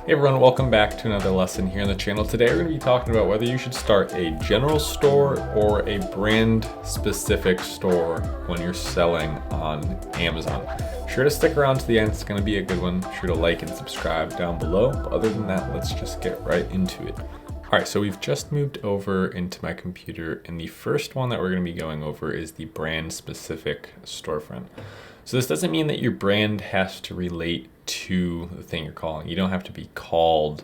Hey everyone, welcome back to another lesson here on the channel. Today we're going to be talking about whether you should start a general store or a brand specific store when you're selling on Amazon. Sure to stick around to the end, it's going to be a good one. Sure to like and subscribe down below. But other than that, let's just get right into it. Alright, so we've just moved over into my computer, and the first one that we're going to be going over is the brand specific storefront. So this doesn't mean that your brand has to relate to the thing you're calling. You don't have to be called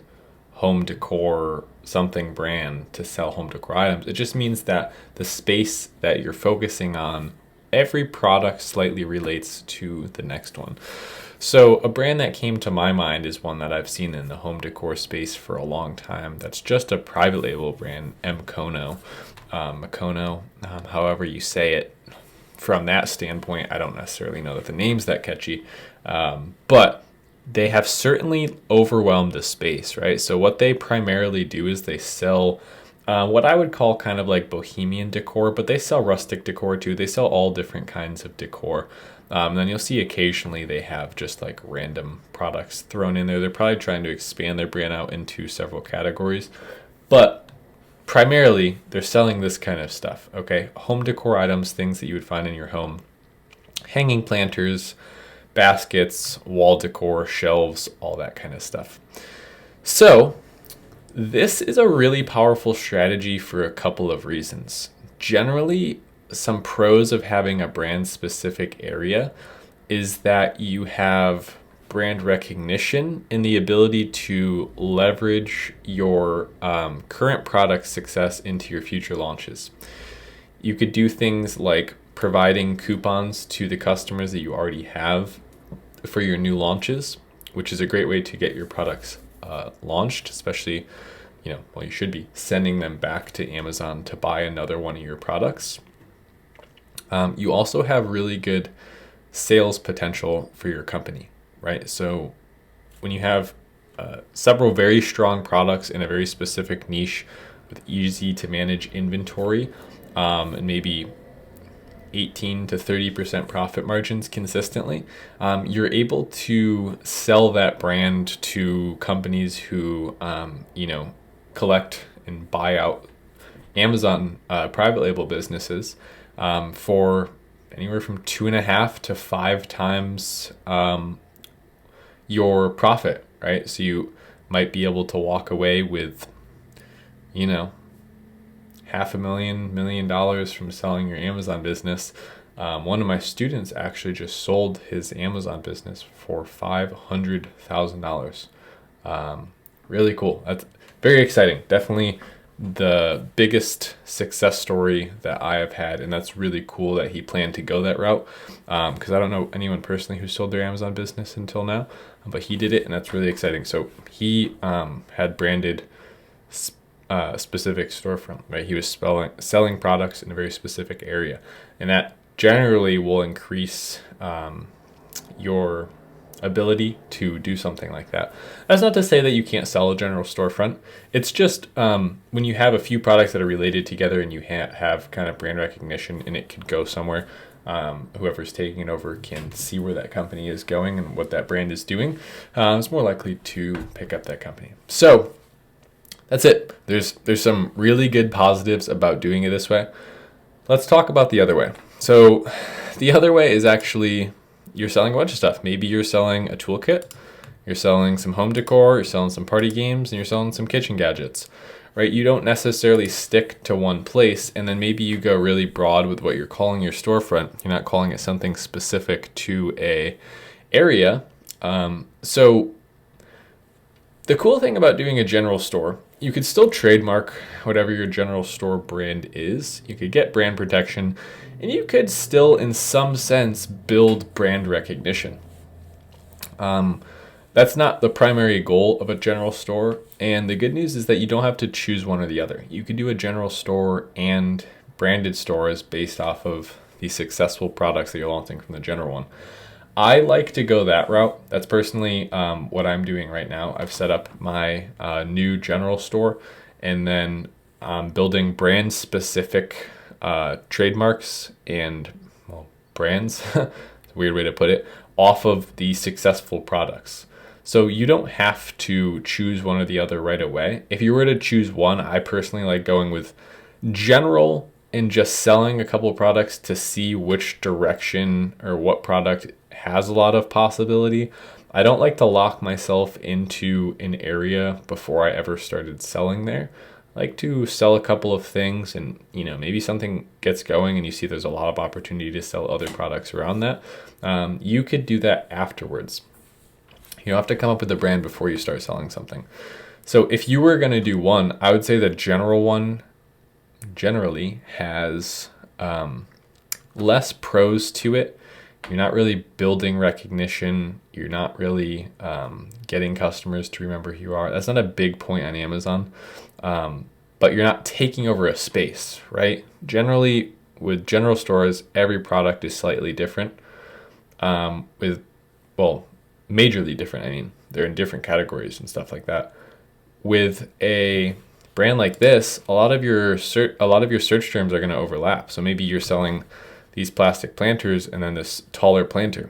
home decor something brand to sell home decor items. It just means that the space that you're focusing on, every product slightly relates to the next one. So a brand that came to my mind is one that I've seen in the home decor space for a long time. That's just a private label brand, Mkono. Mkono, however you say it. From that standpoint, I don't necessarily know that the name's that catchy, but they have certainly overwhelmed the space, right? So what they primarily do is they sell what I would call kind of like bohemian decor, but they sell rustic decor too. They sell all different kinds of decor. Then you'll see occasionally they have just like random products thrown in there. They're probably trying to expand their brand out into several categories, but primarily they're selling this kind of stuff, okay? Home decor items, things that you would find in your home. Hanging planters, baskets, wall decor, shelves, all that kind of stuff. So this is a really powerful strategy for a couple of reasons. Generally, some pros of having a brand specific area is that you have brand recognition and the ability to leverage your current product success into your future launches. You could do things like providing coupons to the customers that you already have for your new launches, which is a great way to get your products launched, especially, you should be sending them back to Amazon to buy another one of your products. You also have really good sales potential for your company, right? So when you have several very strong products in a very specific niche with easy to manage inventory, and maybe 18 to 30% profit margins consistently, you're able to sell that brand to companies who, collect and buy out Amazon private label businesses for anywhere from 2.5 to 5 times your profit, right? So you might be able to walk away with, $500,000, $1 million from selling your Amazon business. One of my students actually just sold his Amazon business for $500,000. Really cool. That's very exciting. Definitely the biggest success story that I have had, and that's really cool that he planned to go that route, because I don't know anyone personally who sold their Amazon business until now, but he did it, and that's really exciting. So he had branded specific storefront, right? He was selling products in a very specific area, and that generally will increase your ability to do something like that. That's not to say that you can't sell a general storefront. It's just when you have a few products that are related together and you have kind of brand recognition and it could go somewhere, whoever's taking it over can see where that company is going and what that brand is doing. It's more likely to pick up that company. So that's it. There's some really good positives about doing it this way. Let's talk about the other way. So the other way is actually you're selling a bunch of stuff. Maybe you're selling a toolkit, you're selling some home decor, you're selling some party games, and you're selling some kitchen gadgets, right? You don't necessarily stick to one place, and then maybe you go really broad with what you're calling your storefront. You're not calling it something specific to a area. So the cool thing about doing a general store, you could still trademark whatever your general store brand is. You could get brand protection, and you could still, in some sense, build brand recognition. That's not the primary goal of a general store, and the good news is that you don't have to choose one or the other. You could do a general store and branded stores based off of the successful products that you're launching from the general one. I like to go that route. That's personally what I'm doing right now. I've set up my new general store, and then building brand specific trademarks and brands, it's a weird way to put it, off of the successful products. So you don't have to choose one or the other right away. If you were to choose one, I personally like going with general and just selling a couple of products to see which direction or what product has a lot of possibility. I don't like to lock myself into an area before I ever started selling there. I like to sell a couple of things, and maybe something gets going and you see there's a lot of opportunity to sell other products around that. You could do that afterwards. You don't have to come up with a brand before you start selling something. So if you were going to do one, I would say the general one generally has less pros to it. You're not really building recognition. You're not really getting customers to remember who you are. That's not a big point on Amazon, but you're not taking over a space, right? Generally, with general stores, every product is slightly different. Majorly different. I mean, they're in different categories and stuff like that. With a brand like this, a lot of your search terms are going to overlap. So maybe you're selling these plastic planters and then this taller planter.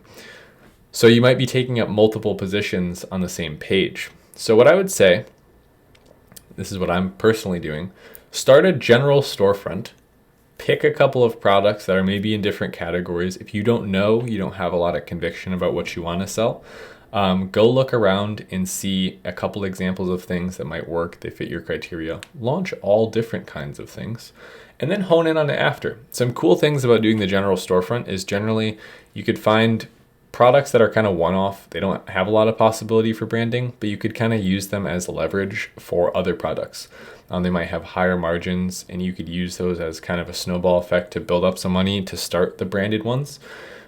So you might be taking up multiple positions on the same page. So what I would say, this is what I'm personally doing, start a general storefront, pick a couple of products that are maybe in different categories. If you don't know, you don't have a lot of conviction about what you want to sell, go look around and see a couple examples of things that might work, they fit your criteria. Launch all different kinds of things, and then hone in on it after. Some cool things about doing the general storefront is generally you could find products that are kind of one-off. They don't have a lot of possibility for branding, but you could kind of use them as leverage for other products. They might have higher margins, and you could use those as kind of a snowball effect to build up some money to start the branded ones,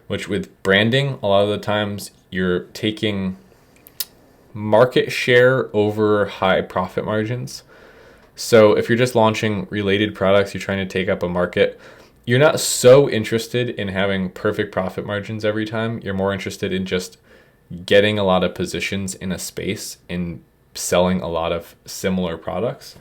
which with branding, a lot of the times you're taking market share over high profit margins. So if you're just launching related products, you're trying to take up a market, you're not so interested in having perfect profit margins every time. You're more interested in just getting a lot of positions in a space and selling a lot of similar products.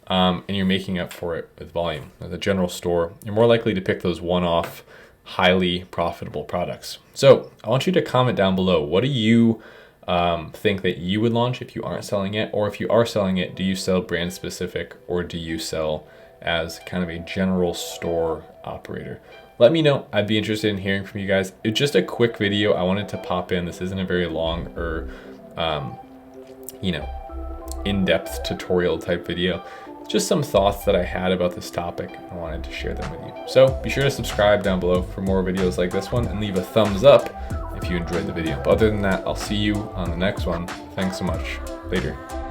And you're making up for it with volume. At the general store, you're more likely to pick those one-off, highly profitable products. So I want you to comment down below. What do you think that you would launch if you aren't selling it? Or if you are selling it, do you sell brand specific, or do you sell as kind of a general store operator? Let me know. I'd be interested in hearing from you guys. It's just a quick video I wanted to pop in. This isn't a very long or in-depth tutorial type video. Just some thoughts that I had about this topic. I wanted to share them with you. So be sure to subscribe down below for more videos like this one, and leave a thumbs up if you enjoyed the video. But other than that, I'll see you on the next one. Thanks so much. Later.